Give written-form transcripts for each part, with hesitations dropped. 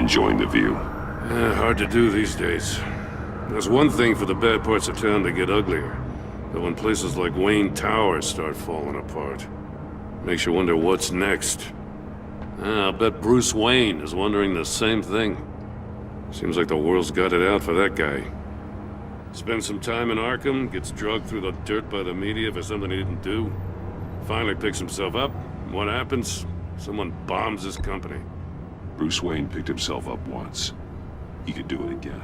Enjoying the view? Hard to do these days. There's one thing for the bad parts of town to get uglier. But when places like Wayne Tower start falling apart, makes you wonder what's next. I'll bet Bruce Wayne is wondering the same thing. Seems like the world's got it out for that guy. Spends some time in Arkham, gets drugged through the dirt by the media for something he didn't do. Finally picks himself up. What happens? Someone bombs his company. Bruce Wayne picked himself up once. He could do it again.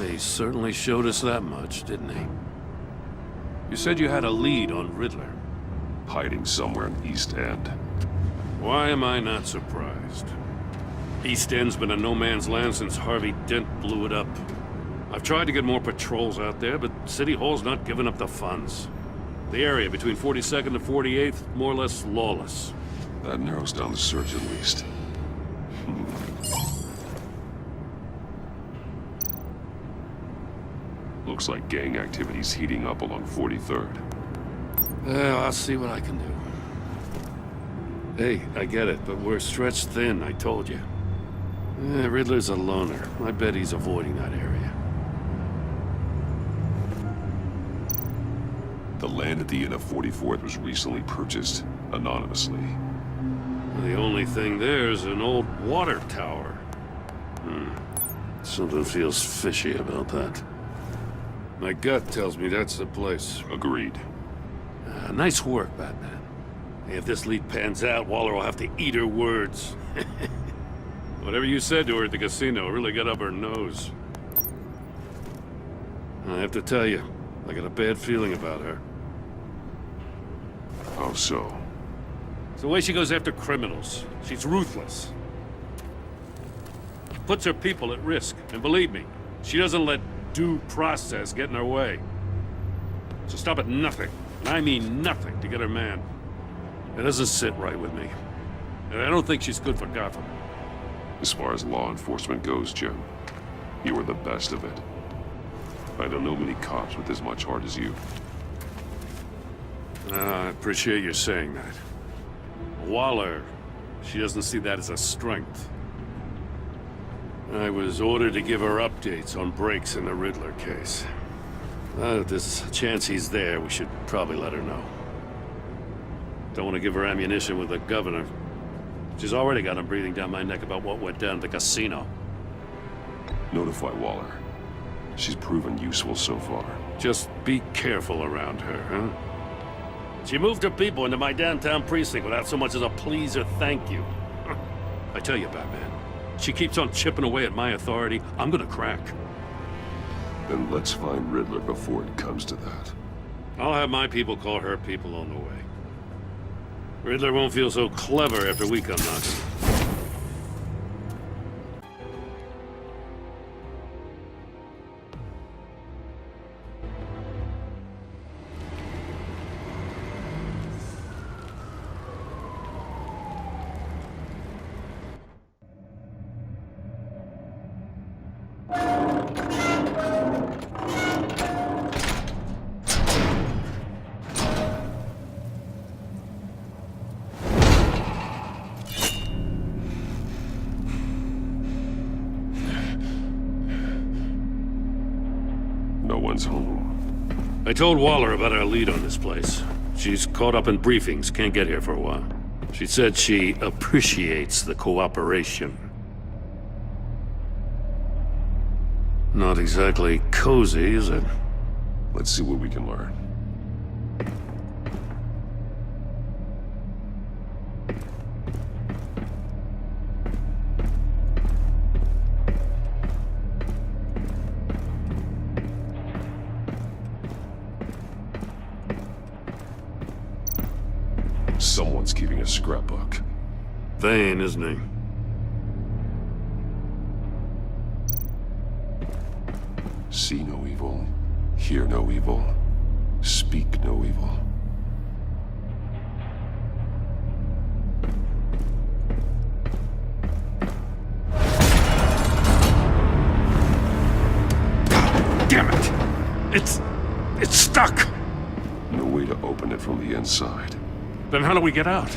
He certainly showed us that much, didn't he? You said you had a lead on Riddler. Hiding somewhere in East End. Why am I not surprised? East End's been a no-man's land since Harvey Dent blew it up. I've tried to get more patrols out there, but City Hall's not giving up the funds. The area between 42nd and 48th, more or less lawless. That narrows down the search at least. Looks like gang activity's heating up along 43rd. Well, I'll see what I can do. Hey, I get it, but we're stretched thin, I told you. Riddler's a loner. I bet he's avoiding that area. The land at the end of 44th was recently purchased anonymously. The only thing there is an old water tower. Something feels fishy about that. My gut tells me that's the place. Agreed. Nice work, Batman. If this lead pans out, Waller will have to eat her words. Whatever you said to her at the casino really got up her nose. I have to tell you, I got a bad feeling about her. How so? It's the way she goes after criminals. She's ruthless. Puts her people at risk. And believe me, she doesn't let due process get in her way. She'll stop at nothing, and I mean nothing, to get her man. It doesn't sit right with me. And I don't think she's good for Gotham. As far as law enforcement goes, Jim, you are the best of it. I don't know many cops with as much heart as you. I appreciate you saying that. Waller, she doesn't see that as a strength. I was ordered to give her updates on breaks in the Riddler case. If there's a chance he's there, we should probably let her know. Don't want to give her ammunition with the governor. She's already got him breathing down my neck about what went down at the casino. Notify Waller. She's proven useful so far. Just be careful around her, huh? She moved her people into my downtown precinct without so much as a please or thank you. I tell you, Batman, she keeps on chipping away at my authority, I'm gonna crack. Then let's find Riddler before it comes to that. I'll have my people call her people on the way. Riddler won't feel so clever after we come knocking. No one's home. I told Waller about our lead on this place. She's caught up in briefings, can't get here for a while. She said she appreciates the cooperation. Not exactly cozy, is it? Let's see what we can learn. Someone's keeping a scrapbook. Vain, isn't he? See no evil, hear no evil, speak no evil. Damn it! It's stuck! No way to open it from the inside. Then how do we get out?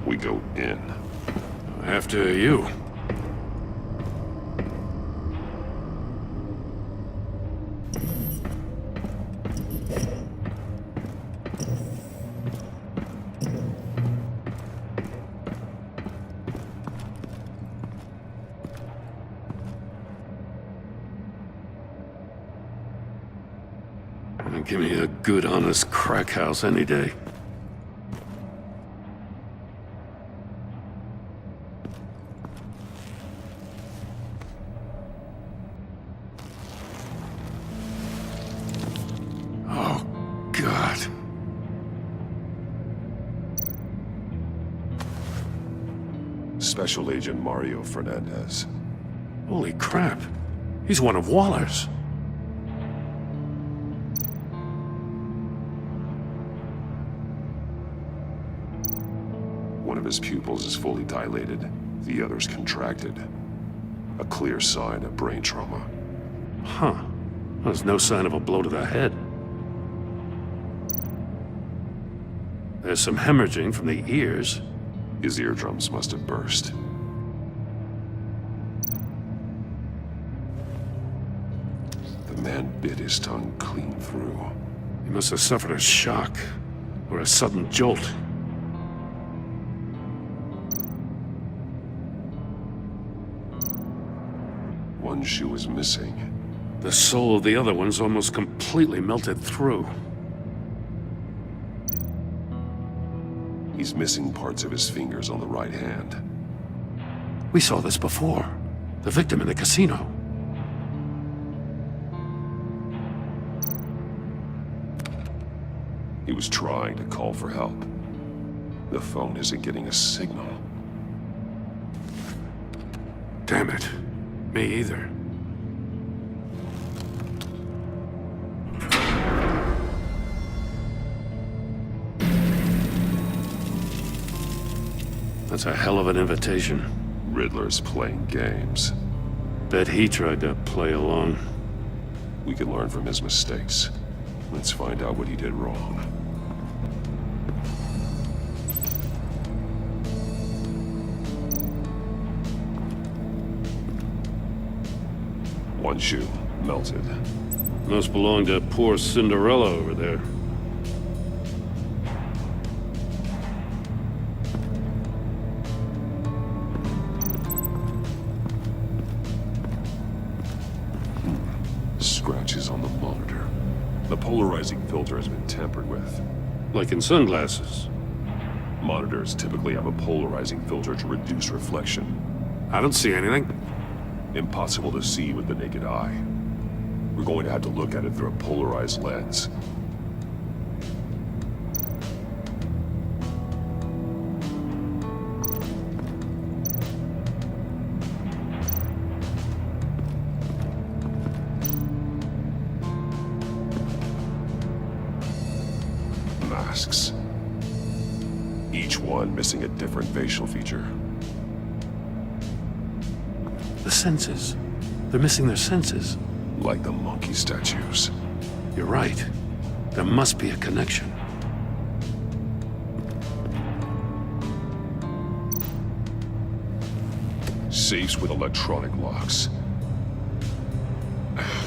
We go in. After you. Give me a good, honest crack house any day. Oh, God. Special Agent Mario Fernandez. Holy crap. He's one of Waller's. One of his pupils is fully dilated, the other's contracted. A clear sign of brain trauma. Huh. There's no sign of a blow to the head. There's some hemorrhaging from the ears. His eardrums must have burst. The man bit his tongue clean through. He must have suffered a shock, or a sudden jolt. One shoe is missing. The sole of the other one's almost completely melted through. He's missing parts of his fingers on the right hand. We saw this before. The victim in the casino. He was trying to call for help. The phone isn't getting a signal. Damn it. Me either. That's a hell of an invitation. Riddler's playing games. Bet he tried to play along. We can learn from his mistakes. Let's find out what he did wrong. One shoe, melted. Must belong to poor Cinderella over there. Scratches on the monitor. The polarizing filter has been tampered with. Like in sunglasses. Monitors typically have a polarizing filter to reduce reflection. I don't see anything. Impossible to see with the naked eye. We're going to have to look at it through a polarized lens. Masks. Each one missing a different facial feature. The senses. They're missing their senses. Like the monkey statues. You're right. There must be a connection. Safes with electronic locks.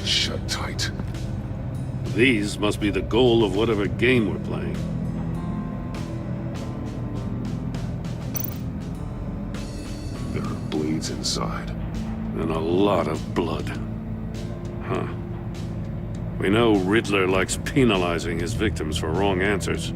Shut tight. These must be the goal of whatever game we're playing. There are bleeds inside. And a lot of blood. Huh. We know Riddler likes penalizing his victims for wrong answers.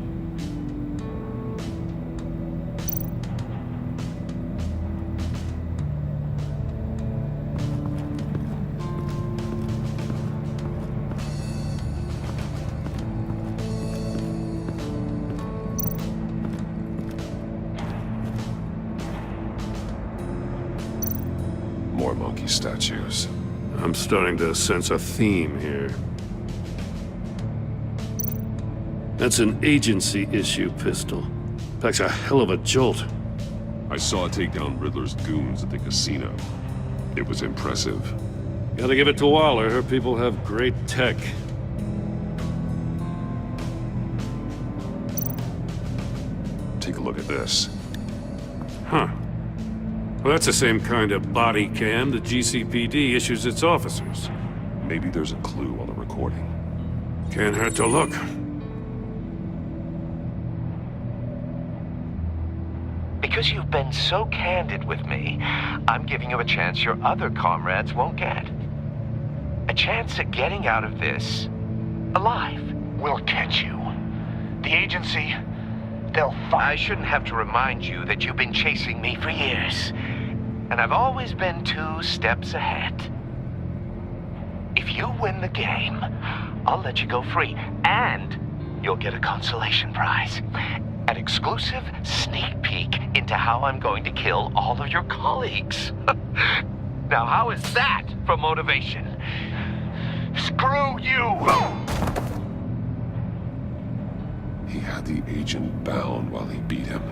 More monkey statues. I'm starting to sense a theme here. That's an agency-issue pistol. Packs a hell of a jolt. I saw it take down Riddler's goons at the casino. It was impressive. Gotta give it to Waller. Her people have great tech. Take a look at this. Huh. Well, that's the same kind of body cam the GCPD issues its officers. Maybe there's a clue on the recording. Can't hurt to look. Because you've been so candid with me, I'm giving you a chance your other comrades won't get. A chance at getting out of this alive. We'll catch you. The agency, they'll I find shouldn't have to remind you that you've been chasing me for years. And I've always been 2 steps ahead. If you win the game, I'll let you go free. And you'll get a consolation prize. An exclusive sneak peek into how I'm going to kill all of your colleagues. Now, how is that for motivation? Screw you! He had the agent bound while he beat him.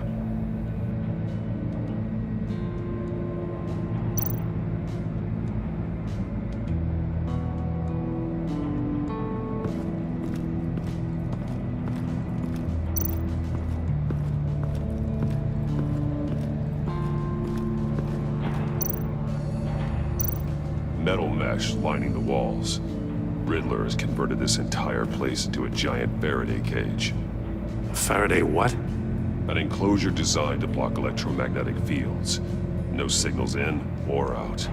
Metal mesh lining the walls. Riddler has converted this entire place into a giant Faraday cage. Faraday what? An enclosure designed to block electromagnetic fields. No signals in or out.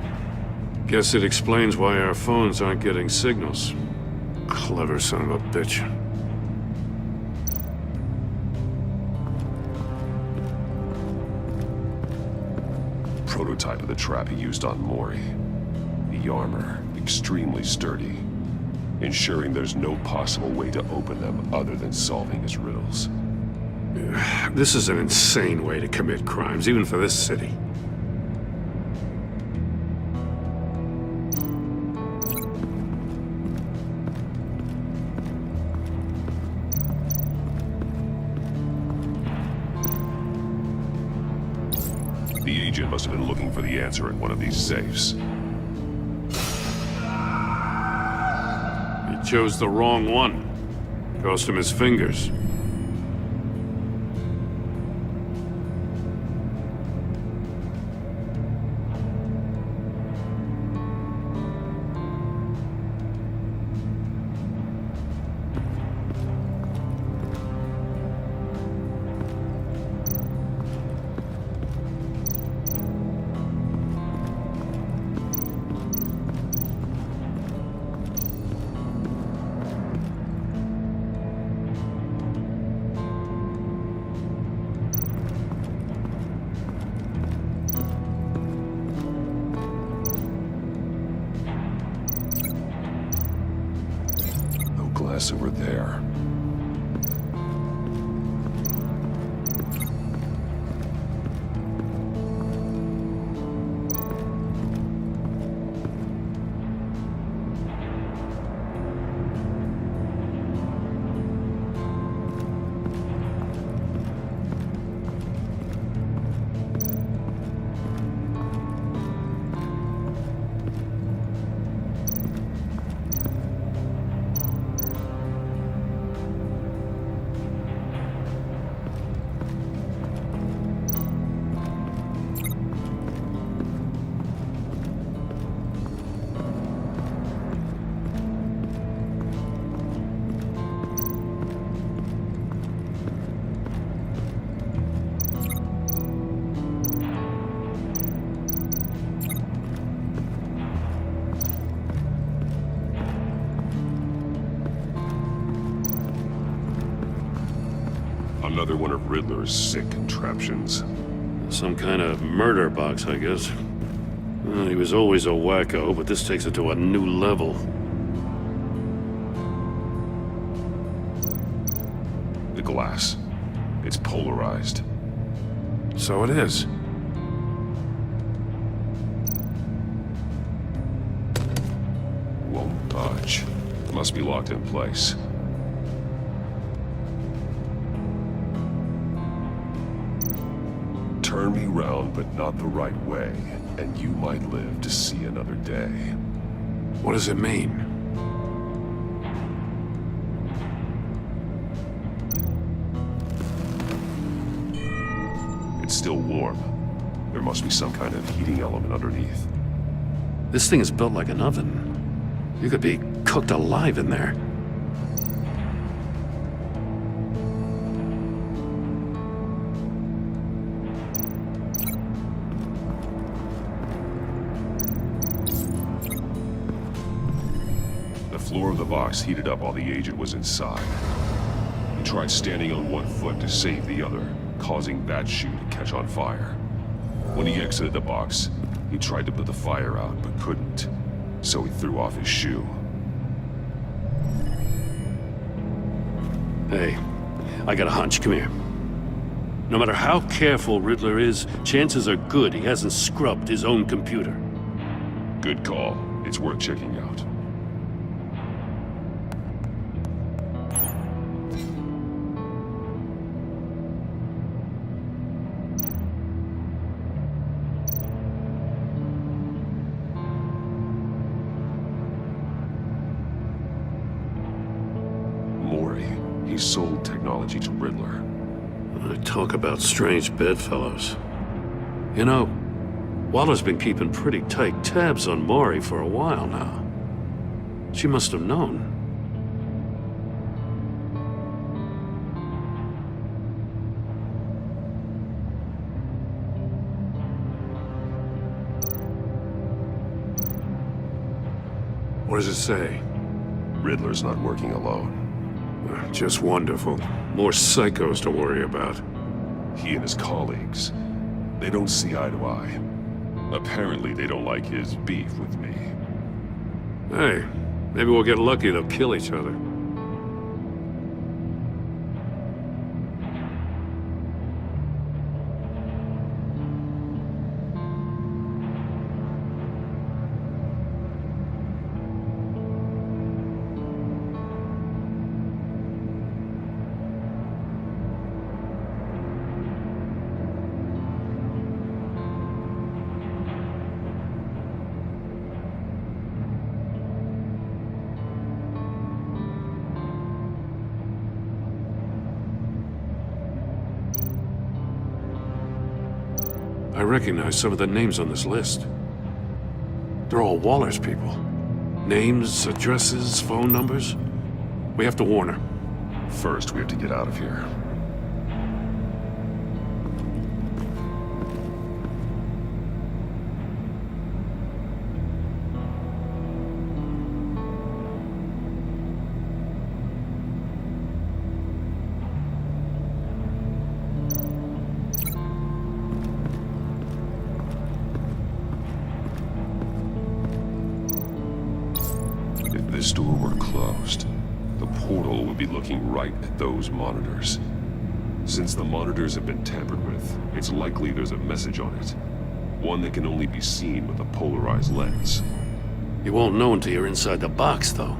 Guess it explains why our phones aren't getting signals. Clever son of a bitch. Prototype of the trap he used on Mori. The armor, extremely sturdy, ensuring there's no possible way to open them other than solving his riddles. This is an insane way to commit crimes, even for this city. The agent must have been looking for the answer in one of these safes. He chose the wrong one. Cost him his fingers. Glass over there. Another one of Riddler's sick contraptions. Some kind of murder box, I guess. Well, he was always a wacko, but this takes it to a new level. The glass. It's polarized. So it is. Won't budge. Must be locked in place. Turn me round, but not the right way, and you might live to see another day. What does it mean? It's still warm. There must be some kind of heating element underneath. This thing is built like an oven. You could be cooked alive in there. The floor of the box heated up while the agent was inside. He tried standing on one foot to save the other, causing that shoe to catch on fire. When he exited the box, he tried to put the fire out, but couldn't. So he threw off his shoe. Hey, I got a hunch. Come here. No matter how careful Riddler is, chances are good he hasn't scrubbed his own computer. Good call. It's worth checking out. He sold technology to Riddler. Talk about strange bedfellows. You know, Waller's been keeping pretty tight tabs on Maury for a while now. She must have known. What does it say? Riddler's not working alone. Just wonderful. More psychos to worry about. He and his colleagues, they don't see eye to eye. Apparently they don't like his beef with me. Hey, maybe we'll get lucky they'll kill each other. I recognize some of the names on this list. They're all Waller's people. Names, addresses, phone numbers. We have to warn her. First, we have to get out of here. If this door were closed, the portal would be looking right at those monitors. Since the monitors have been tampered with, it's likely there's a message on it. One that can only be seen with a polarized lens. You won't know until you're inside the box, though.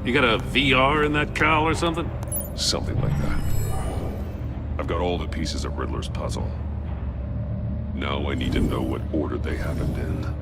You got a VR in that cowl or something? Something like that. I've got all the pieces of Riddler's puzzle. Now I need to know what order they happened in.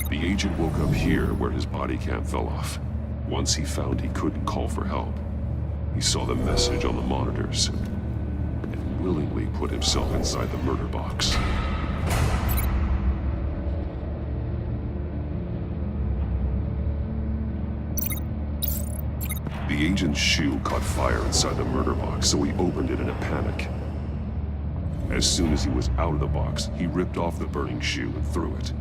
The agent woke up here where his body cam fell off. Once he found he couldn't call for help, he saw the message on the monitors and willingly put himself inside the murder box. The agent's shoe caught fire inside the murder box, so he opened it in a panic. As soon as he was out of the box, he ripped off the burning shoe and threw it.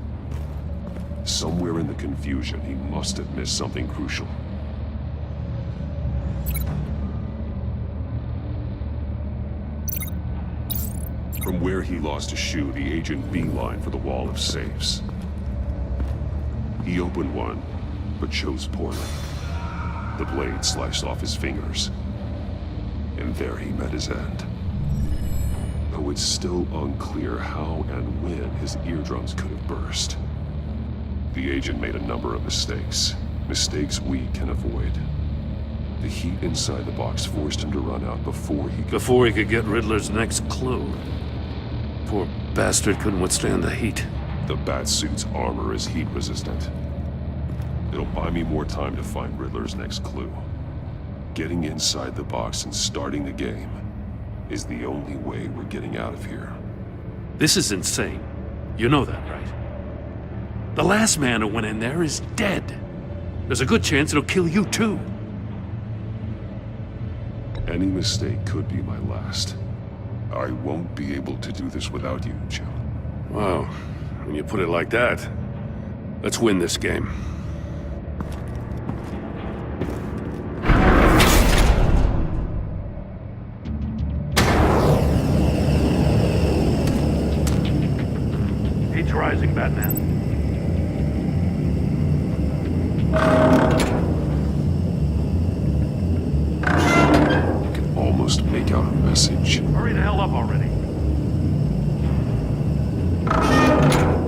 Somewhere in the confusion, he must have missed something crucial. From where he lost a shoe, the agent beelined for the wall of safes. He opened one, but chose poorly. The blade sliced off his fingers, and there he met his end. though it's still unclear how and when his eardrums could have burst. The agent made a number of mistakes. Mistakes we can avoid. The heat inside the box forced him to run out before he could get Riddler's next clue. Poor bastard couldn't withstand the heat. The Batsuit's armor is heat resistant. It'll buy me more time to find Riddler's next clue. Getting inside the box and starting the game is the only way we're getting out of here. This is insane. You know that, right? The last man who went in there is dead. There's a good chance it'll kill you too. Any mistake could be my last. I won't be able to do this without you, Jim. Wow, when you put it like that, let's win this game. Heat's rising, Batman. Almost make out a message. Hurry the hell up already.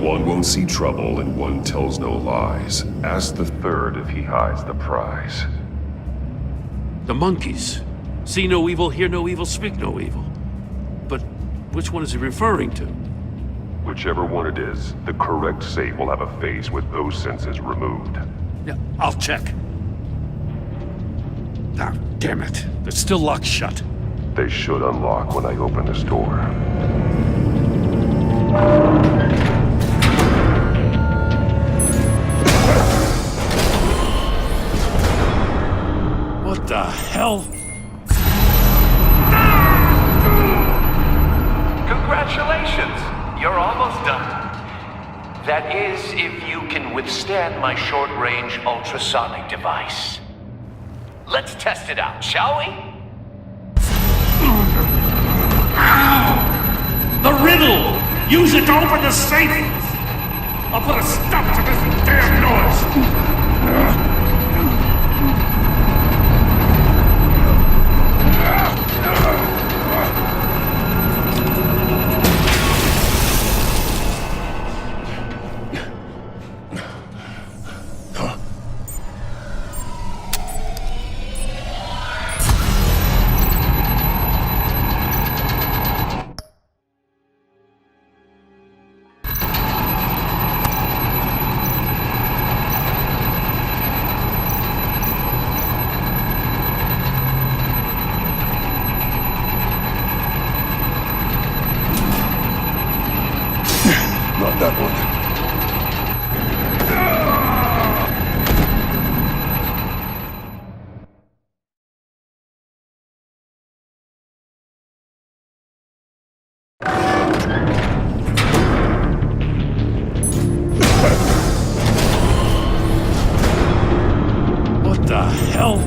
One won't see trouble and one tells no lies. Ask the third if he hides the prize. The monkeys. See no evil, hear no evil, speak no evil. But which one is he referring to? Whichever one it is, the correct safe will have a phase with those senses removed. Yeah, I'll check. Ah, damn it. They're still locked shut. They should unlock when I open this door. What the hell? Congratulations! You're almost done. That is, if you can withstand my short-range ultrasonic device. Let's test it out, shall we? The riddle! Use it to open the safe! I'll put a stop to this damn noise! Not that one. What the hell?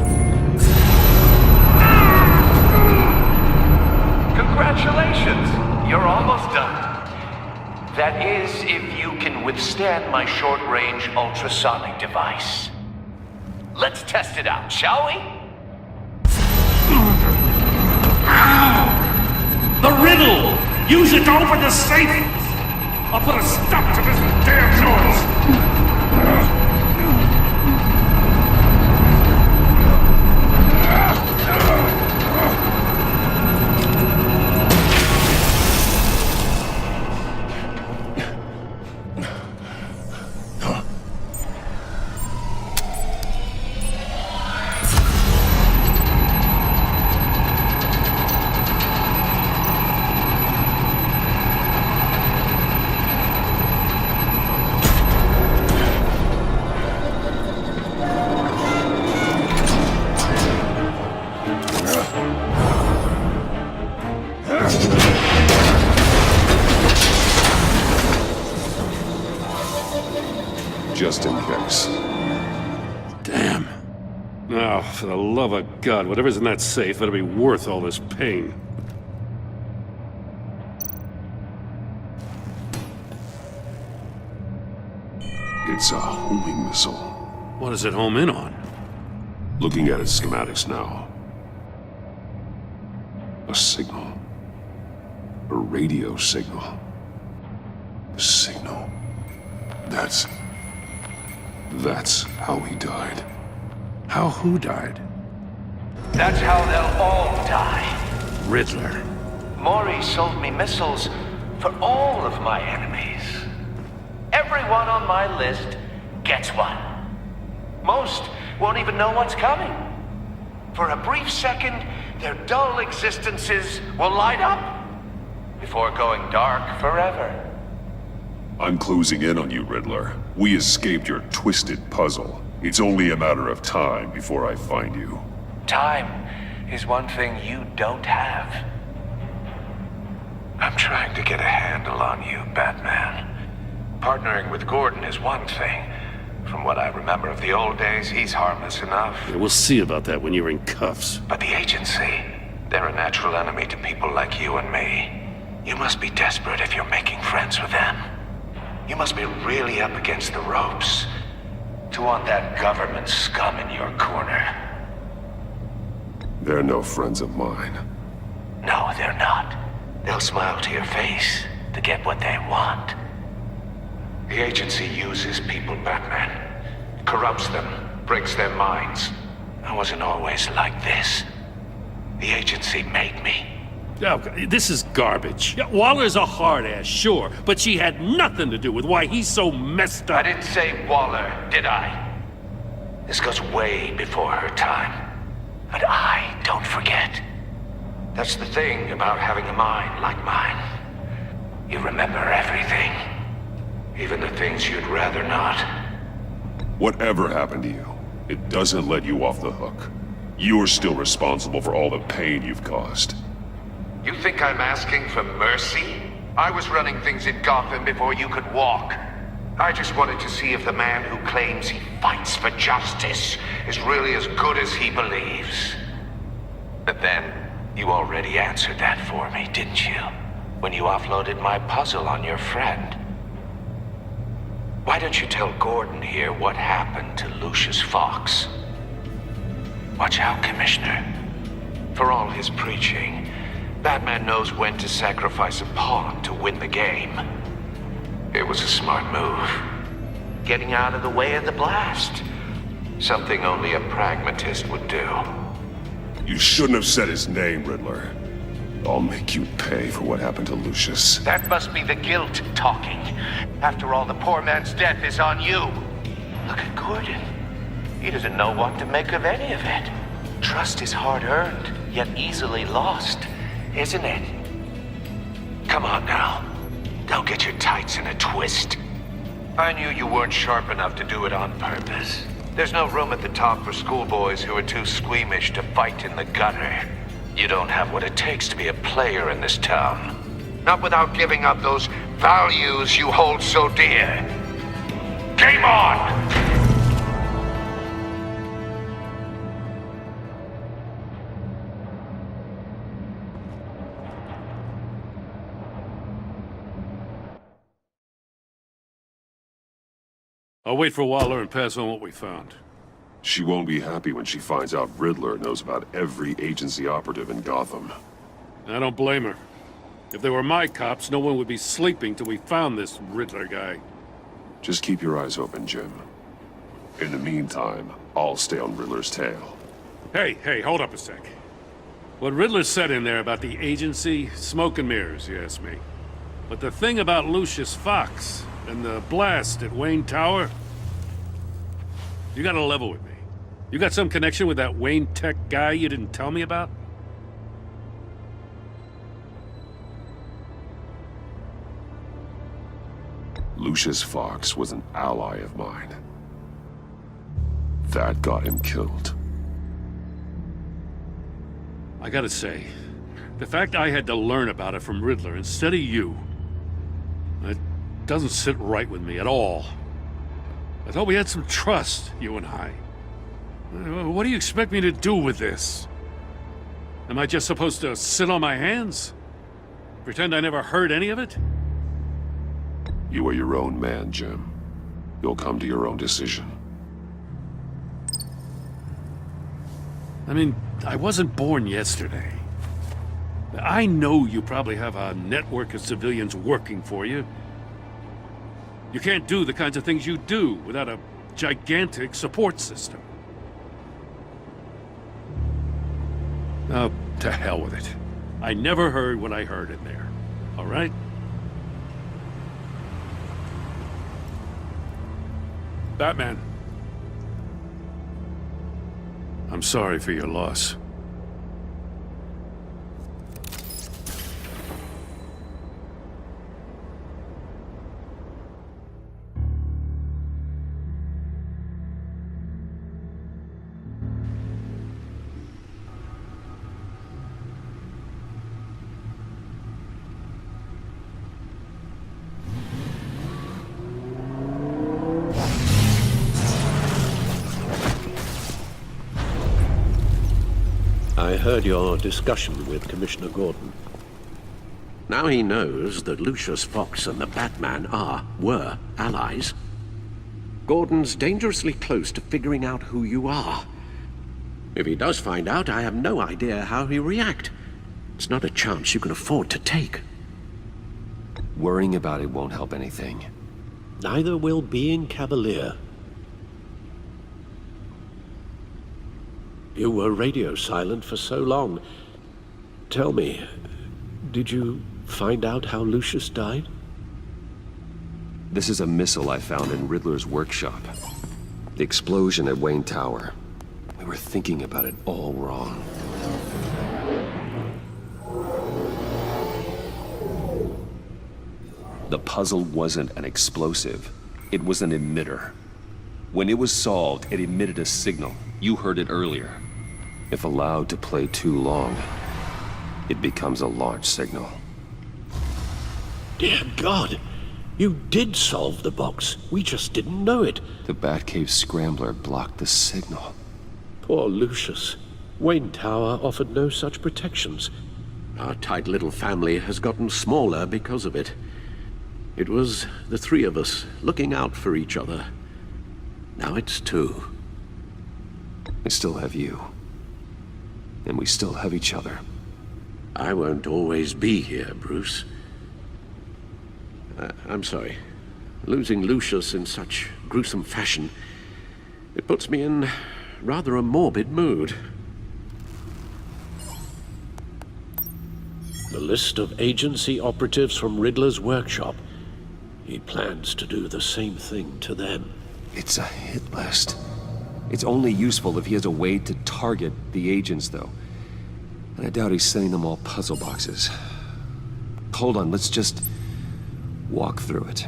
Congratulations! You're almost done. That is, if you can withstand my short-range ultrasonic device. Let's test it out, shall we? The riddle! Use it to open the safe! I'll put a stop to this damn noise! Just in case. Damn. Now, for the love of God, whatever's in that safe better be worth all this pain. It's a homing missile. What does it home in on? Looking at its schematics now. A signal. A radio signal. Signal. That's how he died. How who died? That's how they'll all die. Riddler. Maury sold me missiles for all of my enemies. Everyone on my list gets one. Most won't even know what's coming. For a brief second, their dull existences will light up before going dark forever. I'm closing in on you, Riddler. We escaped your twisted puzzle. It's only a matter of time before I find you. Time is one thing you don't have. I'm trying to get a handle on you, Batman. Partnering with Gordon is one thing. From what I remember of the old days, he's harmless enough. Yeah, we'll see about that when you're in cuffs. But the agency, they're a natural enemy to people like you and me. You must be desperate if you're making friends with them. You must be really up against the ropes to want that government scum in your corner. They're no friends of mine. No, they're not. They'll smile to your face to get what they want. The agency uses people, Batman. Corrupts them, breaks their minds. I wasn't always like this. The agency made me. Oh, this is garbage. Yeah, Waller's a hard-ass, sure, but she had nothing to do with why he's so messed I up. didn't say Waller, did I? This goes way before her time. But I don't forget. That's the thing about having a mind like mine. You remember everything. Even the things you'd rather not. Whatever happened to you, it doesn't let you off the hook. You're still responsible for all the pain you've caused. You think I'm asking for mercy? I was running things in Gotham before you could walk. I just wanted to see if the man who claims he fights for justice is really as good as he believes. But then, you already answered that for me, didn't you? When you offloaded my puzzle on your friend. Why don't you tell Gordon here what happened to Lucius Fox? Watch out, Commissioner. For all his preaching, Batman knows when to sacrifice a pawn to win the game. It was a smart move. Getting out of the way of the blast. Something only a pragmatist would do. You shouldn't have said his name, Riddler. I'll make you pay for what happened to Lucius. That must be the guilt talking. After all, the poor man's death is on you. Look at Gordon. He doesn't know what to make of any of it. Trust is hard-earned, yet easily lost, isn't it? Come on now. Don't get your tights in a twist. I knew you weren't sharp enough to do it on purpose. There's no room at the top for schoolboys who are too squeamish to fight in the gutter. You don't have what it takes to be a player in this town. Not without giving up those values you hold so dear. Game on! I'll wait for Waller and pass on what we found. She won't be happy when she finds out Riddler knows about every agency operative in Gotham. I don't blame her. If they were my cops, no one would be sleeping till we found this Riddler guy. Just keep your eyes open, Jim. In the meantime, I'll stay on Riddler's tail. Hey, hold up a sec. What Riddler said in there about the agency, smoke and mirrors, you ask me. But the thing about Lucius Fox and the blast at Wayne Tower, you gotta level with me. You got some connection with that Wayne Tech guy you didn't tell me about? Lucius Fox was an ally of mine. That got him killed. I gotta say, the fact I had to learn about it from Riddler instead of you, it doesn't sit right with me at all. I thought we had some trust, you and I. What do you expect me to do with this? Am I just supposed to sit on my hands? Pretend I never heard any of it? You are your own man, Jim. You'll come to your own decision. I mean, I wasn't born yesterday. I know you probably have a network of civilians working for you. You can't do the kinds of things you do without a gigantic support system. Oh, to hell with it. I never heard what I heard in there. All right? Batman. I'm sorry for your loss. I heard your discussion with Commissioner Gordon. Now he knows that Lucius Fox and the Batman were allies. Gordon's dangerously close to figuring out who you are. If he does find out, I have no idea how he'll react. It's not a chance you can afford to take. Worrying about it won't help anything. Neither will being cavalier. You were radio silent for so long. Tell me, did you find out how Lucius died? This is a missile I found in Riddler's workshop. The explosion at Wayne Tower. We were thinking about it all wrong. The puzzle wasn't an explosive. It was an emitter. When it was solved, it emitted a signal. You heard it earlier. If allowed to play too long, it becomes a launch signal. Dear God, you did solve the box. We just didn't know it. The Batcave scrambler blocked the signal. Poor Lucius. Wayne Tower offered no such protections. Our tight little family has gotten smaller because of it. It was the three of us looking out for each other. Now it's two. I still have you. And we still have each other. I won't always be here, Bruce. I'm sorry. Losing Lucius in such gruesome fashion, it puts me in rather a morbid mood. The list of agency operatives from Riddler's workshop. He plans to do the same thing to them. It's a hit list. It's only useful if he has a way to target the agents, though. And I doubt he's sending them all puzzle boxes. Hold on, let's just walk through it.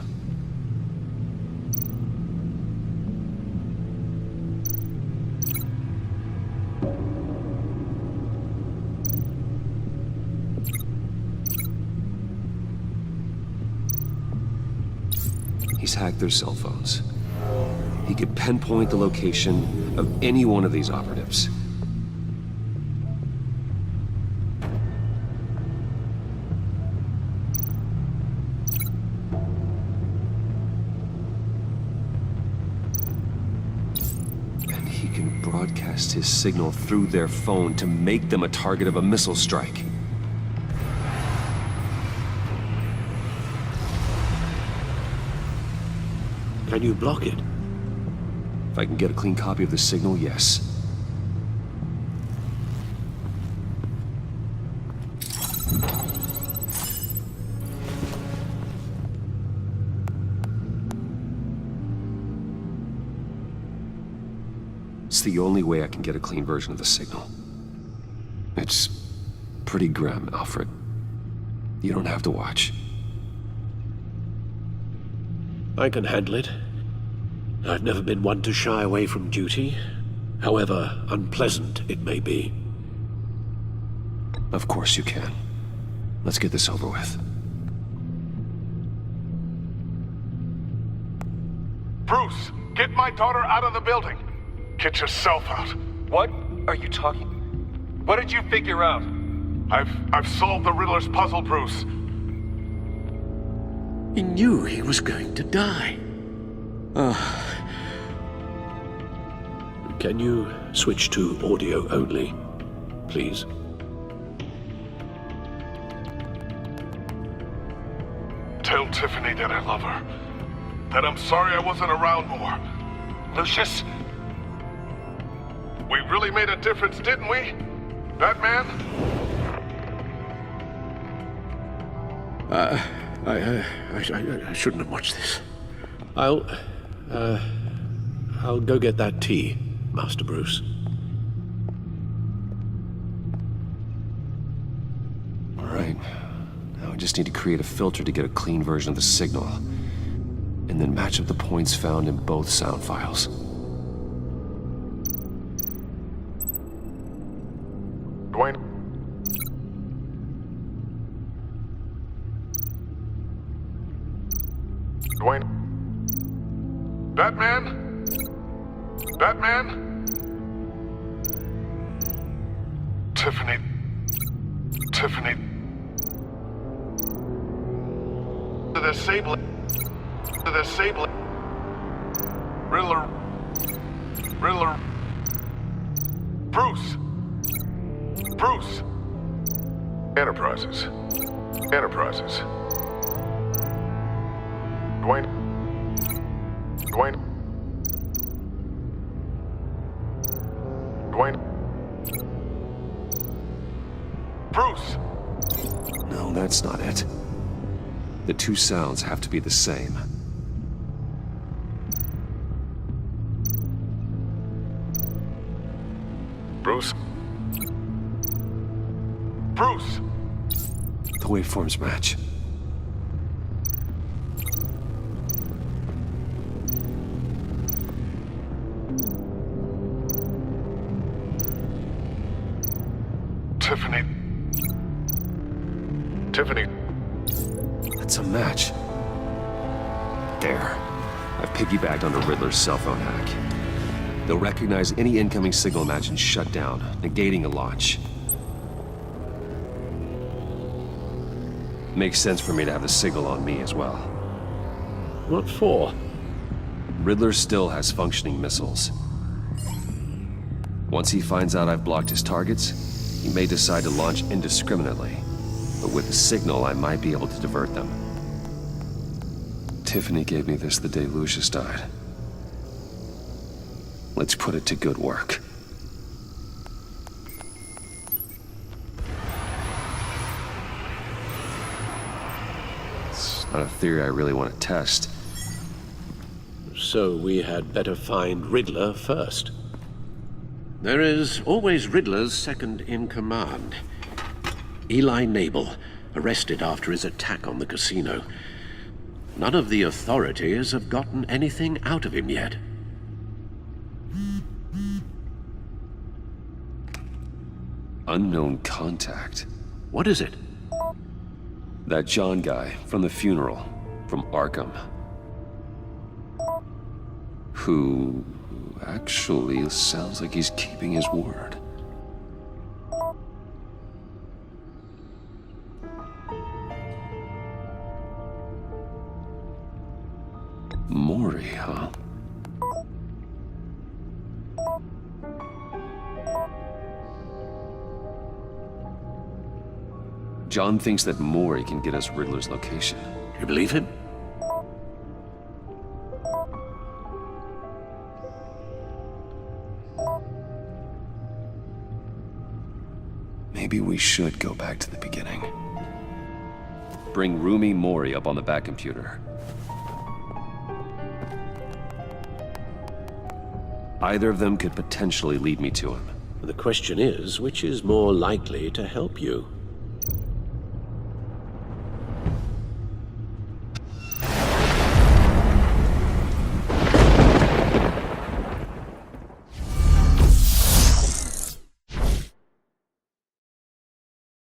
He's hacked their cell phones. He could pinpoint the location of any one of these operatives. And he can broadcast his signal through their phone to make them a target of a missile strike. Can you block it? If I can get a clean copy of the signal, yes. It's the only way I can get a clean version of the signal. It's pretty grim, Alfred. You don't have to watch. I can handle it. I've never been one to shy away from duty, however unpleasant it may be. Of course you can. Let's get this over with. Bruce, get my daughter out of the building. Get yourself out. What are you talking? What did you figure out? I've solved the Riddler's puzzle, Bruce. He knew he was going to die. Can you switch to audio only, please? Tell Tiffany that I love her. That I'm sorry I wasn't around more. Lucius? We really made a difference, didn't we? Batman? I shouldn't have watched this. I'll go get that tea, Master Bruce. All right. Now I just need to create a filter to get a clean version of the signal. And then match up the points found in both sound files. Dwayne? Dwayne? Batman? Batman? Tiffany? Tiffany? The disabling. The disabling. Riddler. Riddler. Bruce. Bruce. Enterprises. Enterprises. Dwayne. Dwayne. Dwayne. Bruce. No, that's not it. The two sounds have to be the same. Bruce. Bruce. The waveforms match. Tiffany. Tiffany. That's a match. There. I've piggybacked on the Riddler's cell phone hack. They'll recognize any incoming signal match and shut down, negating a launch. Makes sense for me to have the signal on me as well. What for? Riddler still has functioning missiles. Once he finds out I've blocked his targets, he may decide to launch indiscriminately. But with the signal, I might be able to divert them. Tiffany gave me this the day Lucius died. Let's put it to good work. It's not a theory I really want to test. So we had better find Riddler first. There is always Riddler's second in command. Eli Nabel, arrested after his attack on the casino. None of the authorities have gotten anything out of him yet. Unknown contact. What is it? That John guy from the funeral, from Arkham. Who actually sounds like he's keeping his word. Mori, huh? John thinks that Mori can get us Riddler's location. You believe him? Maybe we should go back to the beginning. Bring Rumi Mori up on the back computer. Either of them could potentially lead me to him. The question is, which is more likely to help you?